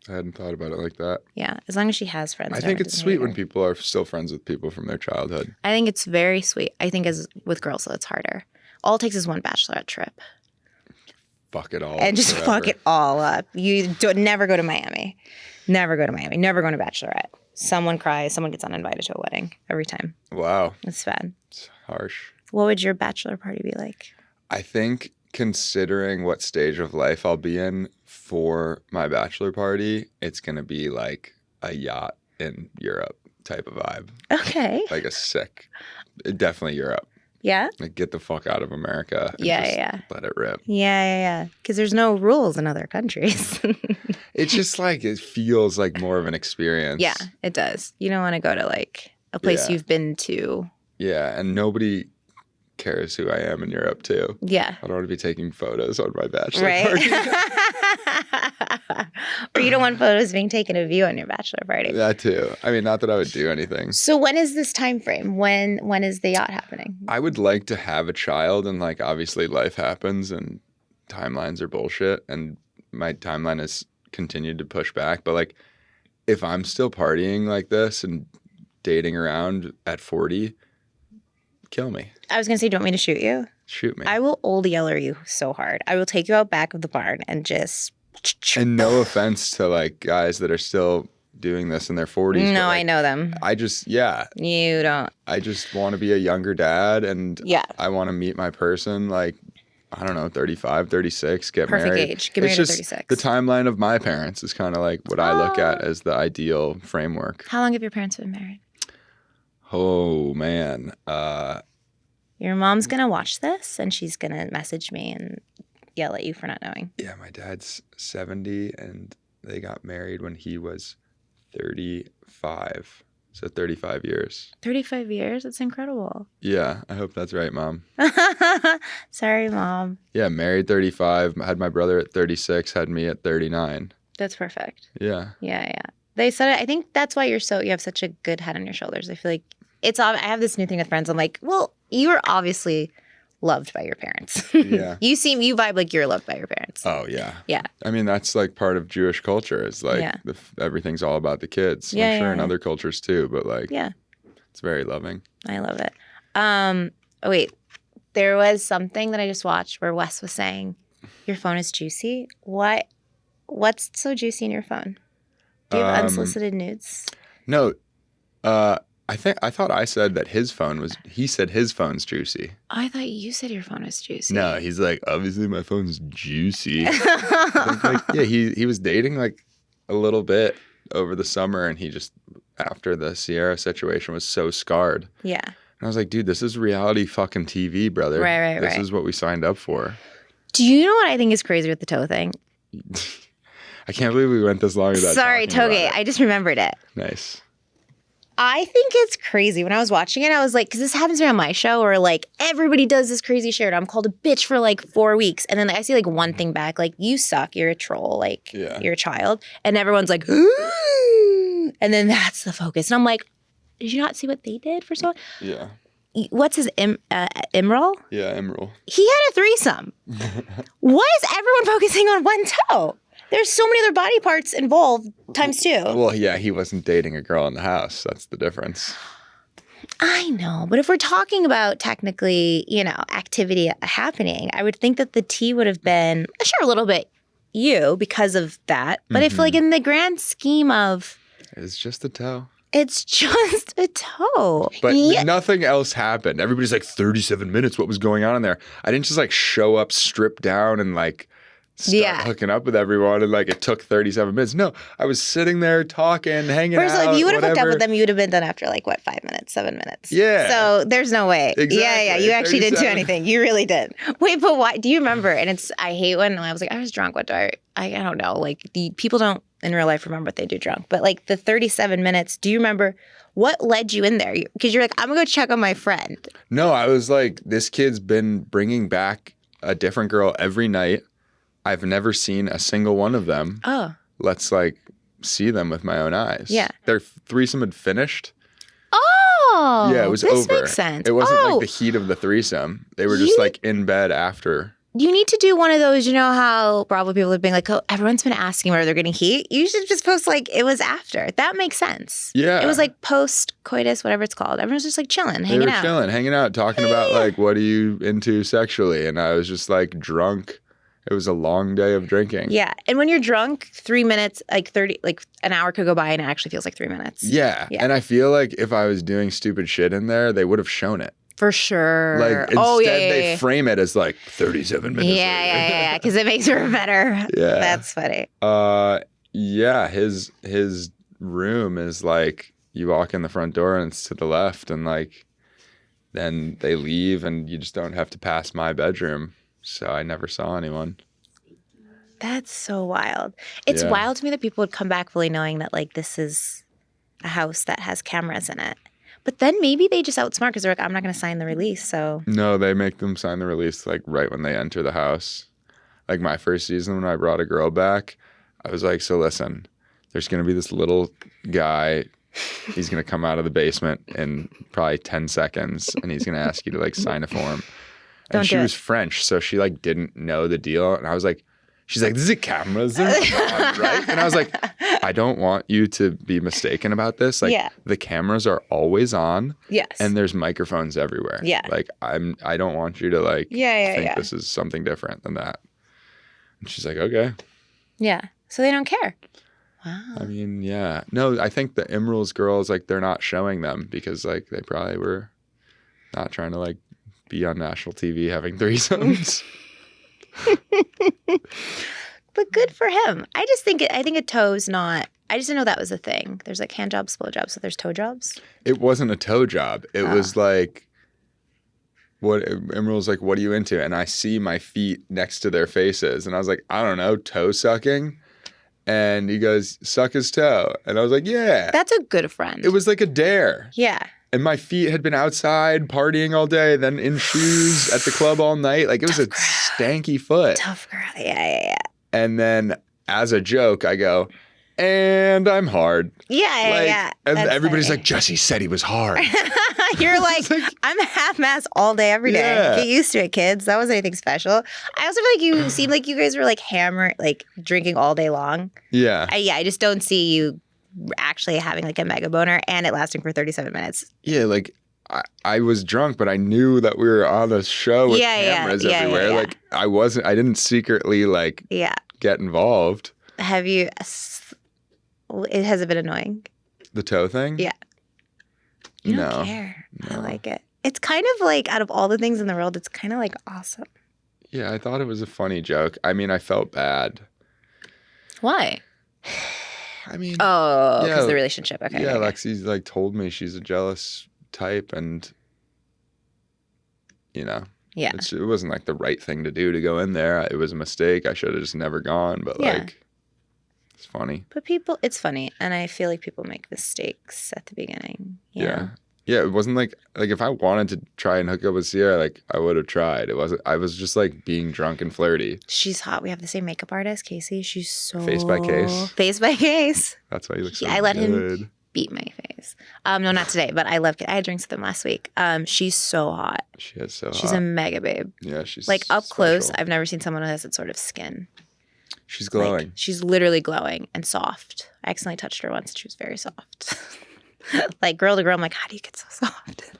I hadn't thought about it like that. Yeah. As long as she has friends. I think it's sweet when people are still friends with people from their childhood. I think it's very sweet. I think as with girls, though, it's harder. All it takes is one bachelorette trip. Fuck it all. And just fuck it all up. You never go to Miami. Never go to Miami. Never go to bachelorette. Someone cries. Someone gets uninvited to a wedding every time. Wow. It's bad. It's harsh. What would your bachelor party be like? I think considering what stage of life I'll be in for my bachelor party, it's going to be like a yacht in Europe type of vibe. Okay. Like definitely Europe. Yeah? Like get the fuck out of America and let it rip. Yeah. Because there's no rules in other countries. It's just like, it feels like more of an experience. Yeah, it does. You don't want to go to like a place you've been to. Yeah, and nobody cares who I am in Europe too. Yeah. I don't want to be taking photos on my bachelor party. Or you don't want photos being taken of you on your bachelor party. That too. I mean, not that I would do anything. So when is this time frame? When is the yacht happening? I would like to have a child, and like obviously life happens and timelines are bullshit, and my timeline has continued to push back, but like if I'm still partying like this and dating around at 40, kill me. I was going to say, do you want me to shoot you? Shoot me. I will old yeller you so hard. I will take you out back of the barn and just... And no offense to like guys that are still doing this in their 40s. No, like, I know them. I just, You don't. I just want to be a younger dad, and I want to meet my person like, I don't know, 35, 36, get Perfect married. age. Get married at 36. The timeline of my parents is kind of like what I look at as the ideal framework. How long have your parents been married? Oh, man. Your mom's going to watch this, and she's going to message me and yell at you for not knowing. Yeah, my dad's 70, and they got married when he was 35. So 35 years. 35 years? That's incredible. Yeah, I hope that's right, Mom. Sorry, Mom. Yeah, married 35, had my brother at 36, had me at 39. That's perfect. Yeah. Yeah. They said it. I think that's why you have such a good head on your shoulders. I feel like I have this new thing with friends. I'm like, well, you're obviously loved by your parents. Yeah. You vibe like you're loved by your parents. Oh, yeah. Yeah. I mean, that's like part of Jewish culture is like everything's all about the kids. I'm sure in other cultures too, but like, it's very loving. I love it. Oh, wait. There was something that I just watched where Wes was saying, your phone is juicy. What's so juicy in your phone? Do you have unsolicited nudes? No. I thought I said that he said his phone's juicy. I thought you said your phone was juicy. No, he's like, obviously my phone's juicy. He was dating like a little bit over the summer, and he just, after the Sierra situation, was so scarred. Yeah. And I was like, dude, this is reality fucking TV, brother. Right. This is what we signed up for. Do you know what I think is crazy with the toe thing? I can't believe we went this long without Sorry, Toge. I just remembered it. Nice. I think it's crazy. When I was watching it, I was like, because this happens to me on my show where like everybody does this crazy shit. I'm called a bitch for like 4 weeks. And then I see like one thing back, like, you suck. You're a troll. Like, you're a child. And everyone's like, ooh. And then that's the focus. And I'm like, did you not see what they did for so long? Yeah. What's his, Imral? Yeah, Imral. He had a threesome. Why is everyone focusing on one toe? There's so many other body parts involved times 2. Well, yeah, he wasn't dating a girl in the house. That's the difference. I know. But if we're talking about technically, activity happening, I would think that the T would have been, sure, a little bit you because of that. But I feel like in the grand scheme of... It's just a toe. It's just a toe. But nothing else happened. Everybody's like, 37 minutes. What was going on in there? I didn't just like show up, strip down, and like... start hooking up with everyone, and like it took 37 minutes. No, I was sitting there talking, hanging out. First of all, if you would have hooked up with them, you would have been done after like 5 minutes, 7 minutes. Yeah. So there's no way. Exactly. Yeah. You actually didn't do anything. You really did. Wait, but why? Do you remember? And I hate when I was like, I was drunk. What do I don't know. Like the people don't in real life remember what they do drunk. But like the 37 minutes, do you remember what led you in there? Because you're like, I'm gonna go check on my friend. No, I was like, this kid's been bringing back a different girl every night. I've never seen a single one of them. Oh. Let's like see them with my own eyes. Yeah. Their threesome had finished. Oh. Yeah, it was this over. Makes sense. It wasn't like the heat of the threesome. They were just like in bed after. You need to do one of those, you know how Bravo people have been like, oh, everyone's been asking whether they're getting heat. You should just post like it was after. That makes sense. Yeah. It was like post-coitus, whatever it's called. Everyone's just like chilling, hanging out. They were chilling, hanging out, talking about like, what are you into sexually? And I was just like drunk. It was a long day of drinking. Yeah. And when you're drunk, 3 minutes, like an hour could go by and it actually feels like 3 minutes. Yeah. And I feel like if I was doing stupid shit in there, they would have shown it. For sure. Like instead they frame it as like 37 minutes. Yeah. Because it makes her better. Yeah. That's funny. Yeah. His room is like you walk in the front door and it's to the left, and like then they leave and you just don't have to pass my bedroom. So I never saw anyone. That's so wild. It's wild to me that people would come back fully knowing that like this is a house that has cameras in it. But then maybe they just outsmart because they're like, I'm not going to sign the release. So no, they make them sign the release like right when they enter the house. Like my first season when I brought a girl back, I was like, so listen, there's going to be this little guy. He's going to come out of the basement in probably 10 seconds and he's going to ask you to like sign a form. And she was French, so she like didn't know the deal. And I was like, she's like, this is a camera, right? And I was like, I don't want you to be mistaken about this. Like, the cameras are always on. Yes. And there's microphones everywhere. Yeah. Like, I don't want you to, like, think this is something different than that. And she's like, okay. Yeah. So they don't care. Wow. I mean, yeah. No, I think the Emeralds girls, like, they're not showing them because, like, they probably were not trying to, like, be on national TV having threesomes. But good for him. I think a toe's not. I just didn't know that was a thing. There's like hand jobs, blow jobs, so there's toe jobs. It wasn't a toe job. It was like, Emerald's like, what are you into? And I see my feet next to their faces. And I was like, I don't know, toe sucking. And he goes, suck his toe. And I was like, yeah. That's a good friend. It was like a dare. Yeah. And my feet had been outside partying all day, then in shoes at the club all night. Like, it was stanky foot. Tough girl. Yeah. And then as a joke, I go, and I'm hard. Yeah. And That's everybody's funny. like, Jesse said he was hard. You're like, I'm half-mass all day, every day. Yeah. Get used to it, kids. That wasn't anything special. I also feel like you seem like you guys were like drinking all day long. Yeah. I just don't see you actually having like a mega boner and it lasting for 37 minutes. Yeah, like I was drunk, but I knew that we were on a show with cameras everywhere. Yeah. Like I didn't secretly like get involved. Have you, has it been annoying? The toe thing? Yeah. You don't care. No. I like it. It's kind of like out of all the things in the world, it's kind of like awesome. Yeah, I thought it was a funny joke. I mean, I felt bad. Why? I mean, because the relationship. Okay. Yeah, okay. Lexi's like told me she's a jealous type, and it wasn't like the right thing to do to go in there. It was a mistake. I should have just never gone. But like, it's funny. But it's funny, and I feel like people make mistakes at the beginning. Yeah. It wasn't like if I wanted to try and hook up with Sierra, like I would have tried. It wasn't. I was just like being drunk and flirty. She's hot. We have the same makeup artist, Casey. She's so Face by Case. Face by Case. That's why you look so I let good. him beat my face. No, not today, but I love it. I had drinks with him last week. She's so hot. She is so hot. She's a mega babe. Yeah, she's like up special. close. I've never seen someone who has that sort of skin. She's glowing. Like, she's literally glowing and soft. I accidentally touched her once and she was very soft. Like girl to girl, I'm like, how do you get so soft?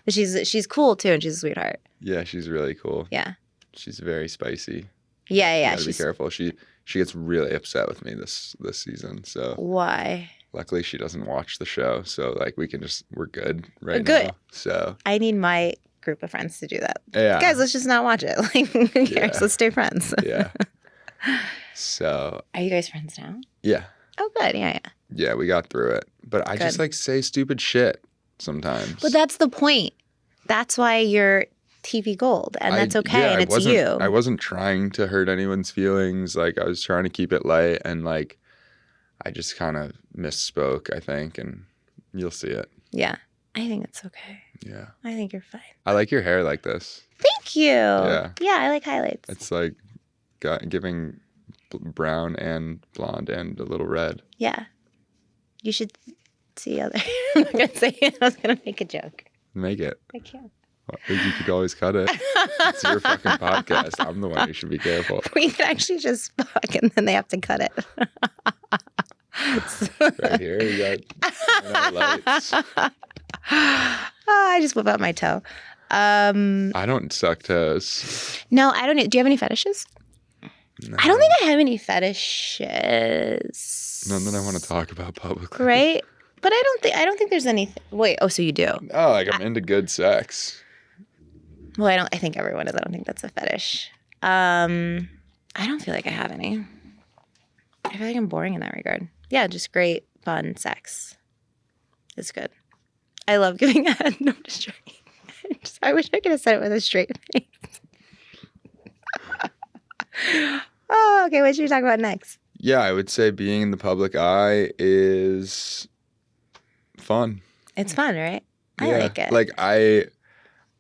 But she's cool too, and she's a sweetheart. Yeah, she's really cool. Yeah. She's very spicy. Yeah. You gotta be careful. She gets really upset with me this season. So why? Luckily, she doesn't watch the show, so like we're good now. Good. So I need my group of friends to do that. Yeah. Guys, let's just not watch it. Like, who cares? Yeah. Let's stay friends. Yeah. So. Are you guys friends now? Yeah. Oh, good. Yeah. Yeah, we got through it. But I just like say stupid shit sometimes. But that's the point. That's why you're TV gold, and that's okay, and it's you. I wasn't trying to hurt anyone's feelings. Like, I was trying to keep it light, and like, I just kind of misspoke, I think, and you'll see it. Yeah. I think it's okay. Yeah. I think you're fine. I like your hair like this. Thank you. Yeah. Yeah, I like highlights. It's like giving brown and blonde and a little red. Yeah. You should see other. I'm not going to say it. I was going to make a joke. Make it. I can't. You could always cut it. It's your fucking podcast. I'm the one who should be careful. We could actually just fuck and then they have to cut it. Right here, you got lights. I just whip out my toe. I don't suck toes. No, I don't. Do you have any fetishes? No. I don't think I have any fetishes. None that I want to talk about publicly. Right? But I don't think there's anything. Wait, so you do? Oh, like I'm into good sex. Well, I think everyone is. I don't think that's a fetish. I don't feel like I have any. I feel like I'm boring in that regard. Yeah, just great, fun sex. It's good. I love giving head. No, I'm just joking. I wish I could have said it with a straight face. Oh, okay. What should we talk about next? Yeah, I would say being in the public eye is fun. It's fun, right? I like it. Like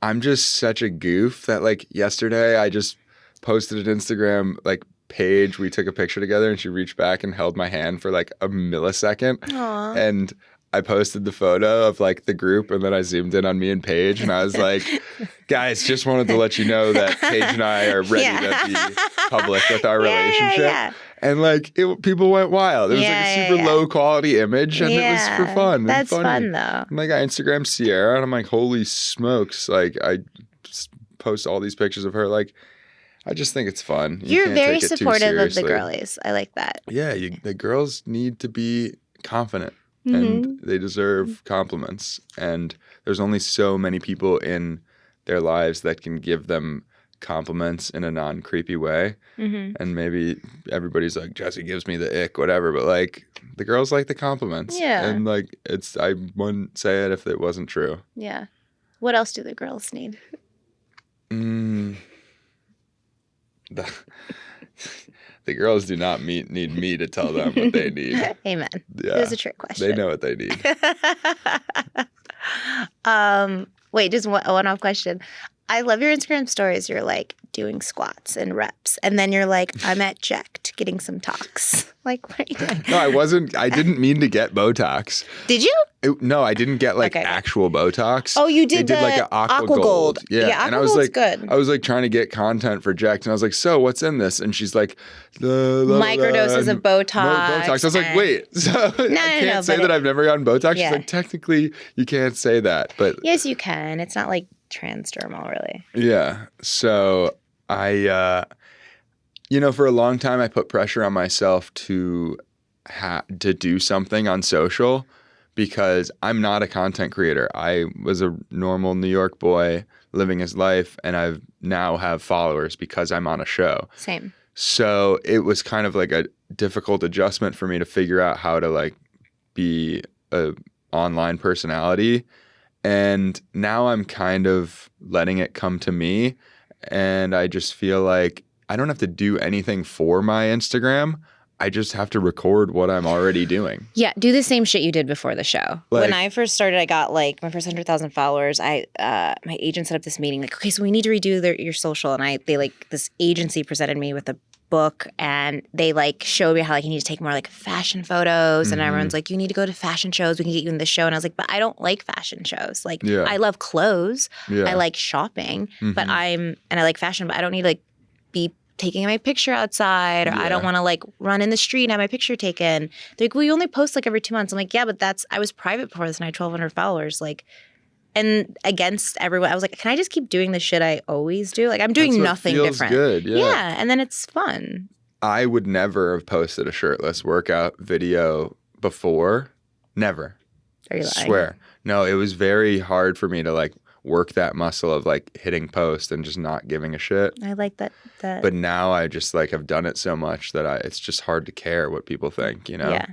I'm just such a goof that like yesterday I just posted an Instagram like page. We took a picture together and she reached back and held my hand for like a millisecond. Aww. And I posted the photo of like the group and then I zoomed in on me and Paige and I was like, guys, just wanted to let you know that Paige and I are ready to be public with our relationship. Yeah. And like people went wild. It was like a super low quality image, and it was for fun. That's funny. fun though. And like I Instagram Sierra, and I'm like, holy smokes! Like I post all these pictures of her. Like I just think it's fun. You're very supportive of the girlies. I like that. Yeah, the girls need to be confident, and they deserve compliments. And there's only so many people in their lives that can give them compliments in a non-creepy way. And maybe everybody's like, Jesse gives me the ick, whatever, but like the girls like the compliments. And like I wouldn't say it if it wasn't true. Yeah. What else do the girls need? The girls do not need me to tell them what they need. Amen. Yeah. It was a trick question. They know what they need. Wait, just one off question. I love your Instagram stories. You're like doing squats and reps, and then you're like, I'm at Ject getting some tox. Like, what are you doing? No, I wasn't. I didn't mean to get Botox. Did you? No, I didn't get like actual Botox. Oh, you did. They did like an aqua gold. Yeah, and I was like, good. I was like trying to get content for Ject, and I was like, so what's in this? And she's like, microdoses of Botox. Botox. I was like, wait, so I can't say that I've never gotten Botox. She's like, technically, you can't say that, but yes, you can. It's not like transdermal, really. Yeah. So I, for a long time, I put pressure on myself to do something on social because I'm not a content creator. I was a normal New York boy living his life, and I now have followers because I'm on a show. Same. So it was kind of like a difficult adjustment for me to figure out how to like be a online personality. And now I'm kind of letting it come to me. And I just feel like I don't have to do anything for my Instagram. I just have to record what I'm already doing. Yeah, do the same shit you did before the show. Like, when I first started, I got like my first 100,000 followers. My agent set up this meeting, like, okay, so we need to redo your social. And this agency presented me with a book, and they like showed me how like you need to take more like fashion photos, and everyone's like, you need to go to fashion shows, we can get you in the show. And I was like, but I don't like fashion shows. Like I love clothes, I like shopping, but I like fashion, but I don't need to like be taking my picture outside, or I don't want to like run in the street and have my picture taken. They're like, well, you only post like every 2 months. I'm like, yeah, but I was private before this and I had 1,200 followers. Like, and against everyone, I was like, can I just keep doing the shit I always do? Like, I'm doing nothing different. Good. Yeah, and then it's fun. I would never have posted a shirtless workout video before. Never. Are you lying? Swear. No, it was very hard for me to like work that muscle of like hitting post and just not giving a shit. I like that. But now I just like have done it so much that it's just hard to care what people think, Yeah.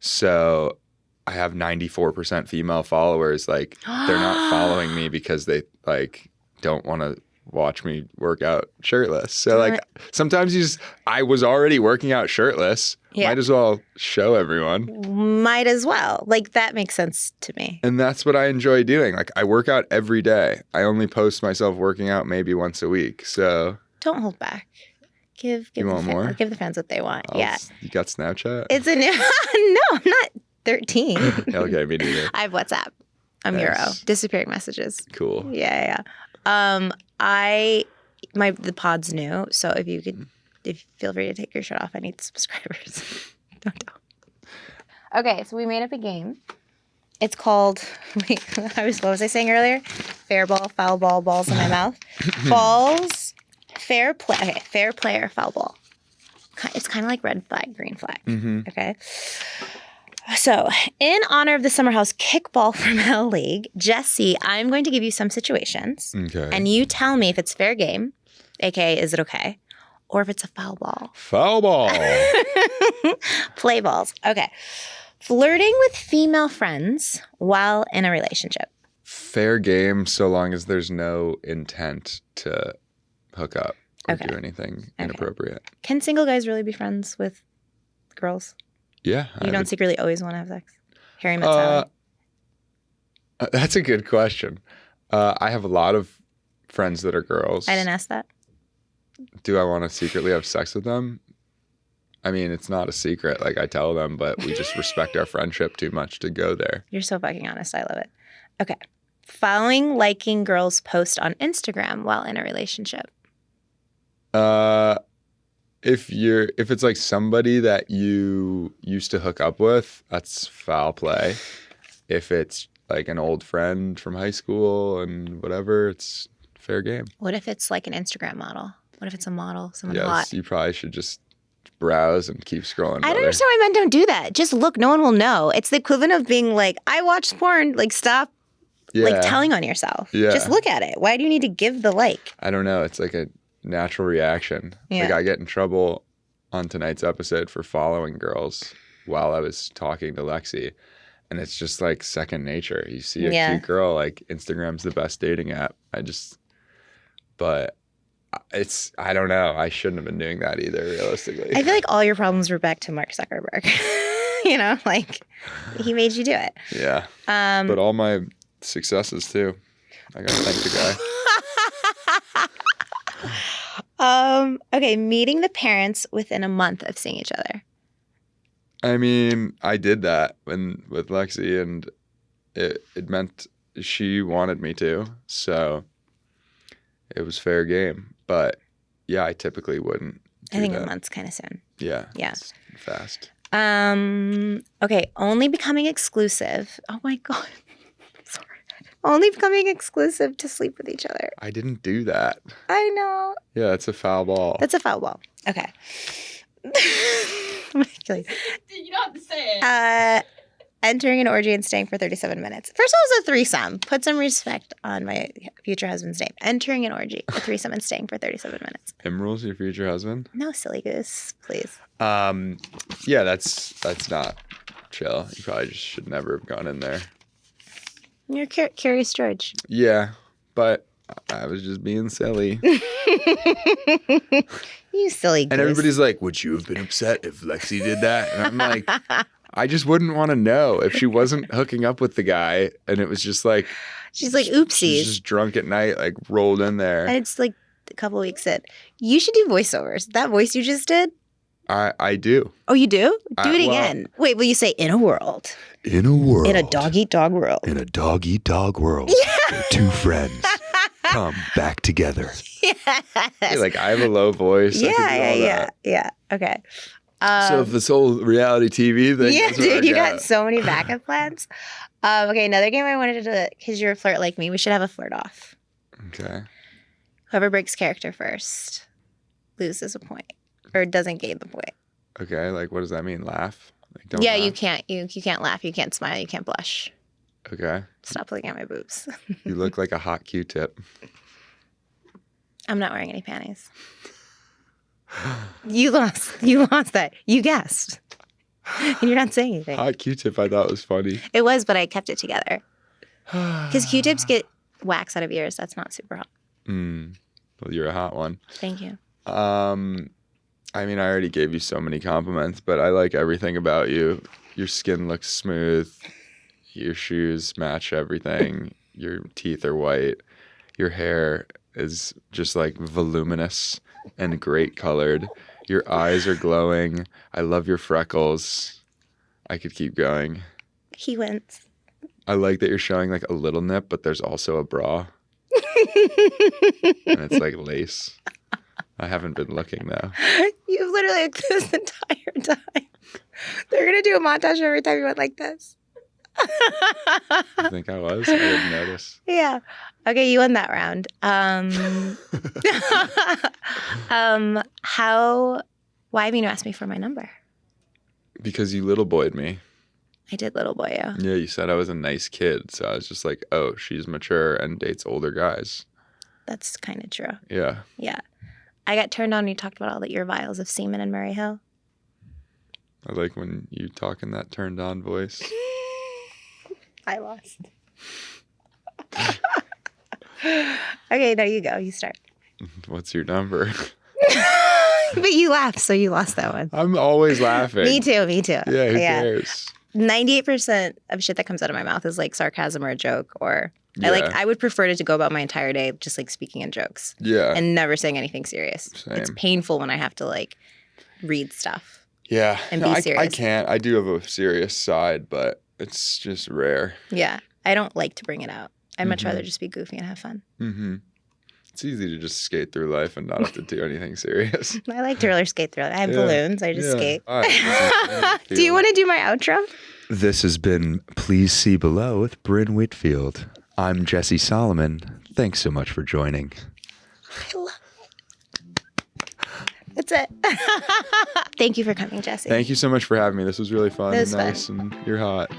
So I have 94% female followers. Like they're not following me because they like don't want to watch me work out shirtless. So like sometimes I was already working out shirtless. Yeah. Might as well show everyone. Might as well. Like that makes sense to me. And that's what I enjoy doing. Like I work out every day. I only post myself working out maybe once a week. So don't hold back. Give more? Give the fans what they want. Yeah. You got Snapchat? It's a new No, I'm not 13. Okay, me neither. I have WhatsApp. I'm Euro. Disappearing messages. Cool. Yeah. The pod's new, so if you could, feel free to take your shirt off. I need subscribers. Don't. Okay, so we made up a game. It's called. What was I saying earlier? Fair ball, foul ball, balls in my mouth. Balls, fair play. Okay, fair play or foul ball. It's kind of like red flag, green flag. Okay. So, in honor of the Summer House Kickball for Mel League, Jesse, I'm going to give you some situations. Okay. And you tell me if it's fair game, aka is it okay, or if it's a foul ball. Foul ball. Play balls. Okay. Flirting with female friends while in a relationship. Fair game so long as there's no intent to hook up or do anything inappropriate. Can single guys really be friends with girls? Yeah. You don't secretly always want to have sex? Harry met Sally? That's a good question. I have a lot of friends that are girls. I didn't ask that. Do I want to secretly have sex with them? I mean, it's not a secret. Like, I tell them, but we just respect our friendship too much to go there. You're so fucking honest. I love it. Okay. Following, liking girls' post on Instagram while in a relationship. if it's like somebody that you used to hook up with, that's foul play. If it's like an old friend from high school and whatever, it's fair game. What if it's like an Instagram model? What if it's a model, someone Yes, hot? you probably should just browse and keep scrolling. I don't understand why men don't do that. Just look, no one will know. It's the equivalent of being like, I watched porn. Like, stop like telling on yourself. Yeah. Just look at it. Why do you need to give the like? I don't know. It's like a natural reaction. Yeah. Like I get in trouble on tonight's episode for following girls while I was talking to Lexi. And it's just like second nature. You see a cute girl, like Instagram's the best dating app. But I don't know. I shouldn't have been doing that either, realistically. I feel like all your problems were back to Mark Zuckerberg. You know, like he made you do it. Yeah. But all my successes too. I gotta thank the guy. Okay, meeting the parents within a month of seeing each other. I mean, I did that with Lexi, and it meant she wanted me to, so it was fair game. But yeah, I typically wouldn't. I think a month's kind of soon. Yeah. Yeah. It's fast. Okay, only becoming exclusive. Oh my God. Sorry. Only becoming exclusive to sleep with each other. I didn't do that. I know. Yeah, that's a foul ball. That's a foul ball. Okay. I'm gonna kill you. You don't have to say it. Entering an orgy and staying for 37 minutes. First of all, it's a threesome. Put some respect on my future husband's name. Entering an orgy, a threesome, and staying for 37 minutes. Imral's your future husband? No, silly goose, please. Yeah, that's not chill. You probably just should never have gone in there. You're curious, George. Yeah, but I was just being silly. You silly goose. And everybody's like, would you have been upset if Lexi did that? And I'm like, I just wouldn't want to know if she wasn't hooking up with the guy and it was just like... She's like, oopsies. She's just drunk at night, like rolled in there. And it's like a couple weeks in. You should do voiceovers. That voice you just did? I do. Oh, you do? Do it again. Wait, will you say in a world? In a world. In a dog-eat-dog world. In a dog-eat-dog world. Where two friends come back together. Yes. Hey, like, I have a low voice. Yeah. Okay. So if this whole reality TV thing yeah, doesn't dude, work you out. got so many backup plans. Okay, another game I wanted to, because you're a flirt like me, we should have a flirt off. Okay. Whoever breaks character first loses a point or doesn't gain the point. Okay, like what does that mean? Laugh? Like, don't Yeah, laugh? you can't. You can't laugh. You can't smile. You can't blush. Okay. Stop looking at my boobs. You look like a hot Q-tip. I'm not wearing any panties. You lost. You lost that. You guessed. And you're not saying anything. Hot Q-tip I thought was funny. It was, but I kept it together. Because Q-tips get wax out of ears. That's not super hot. Well, you're a hot one. Thank you. I mean, I already gave you so many compliments, but I like everything about you. Your skin looks smooth. Your shoes match everything. Your teeth are white. Your hair is just like voluminous and great colored. Your eyes are glowing. I love your freckles. I could keep going. He wins. I like that you're showing like a little nip, but there's also a bra. And it's like lace. I haven't been looking though. You've literally looked this entire time. They're going to do a montage every time you went like this. You think I was? I didn't notice. Yeah. Okay, you won that round. Why haven't you asked me for my number? Because you little boyed me. I did little boy you. Yeah, you said I was a nice kid. So I was just like, oh, she's mature and dates older guys. That's kind of true. Yeah. Yeah. I got turned on when you talked about all your vials of semen in Murray Hill. I like when you talk in that turned on voice. I lost. Okay, there you go. You start. What's your number? But you laughed, so you lost that one. I'm always laughing. Me too. Yeah, who cares? 98% of shit that comes out of my mouth is like sarcasm or a joke, or Yeah. I would prefer to go about my entire day just like speaking in jokes Yeah. and never saying anything serious. Same. It's painful when I have to like read stuff. Yeah. And No, be I serious. can't. I do have a serious side, but it's just rare. Yeah, I don't like to bring it out. I'd much rather just be goofy and have fun. Mm-hmm. It's easy to just skate through life and not have to do anything serious. I like to roller skate through it. I have balloons. I just skate. All right. Do you want to do my outro? This has been Please See Below with Brynn Whitfield. I'm Jesse Solomon. Thanks so much for joining. I love it. That's it. Thank you for coming, Jesse. Thank you so much for having me. This was really fun It was and nice, fun. and you're hot.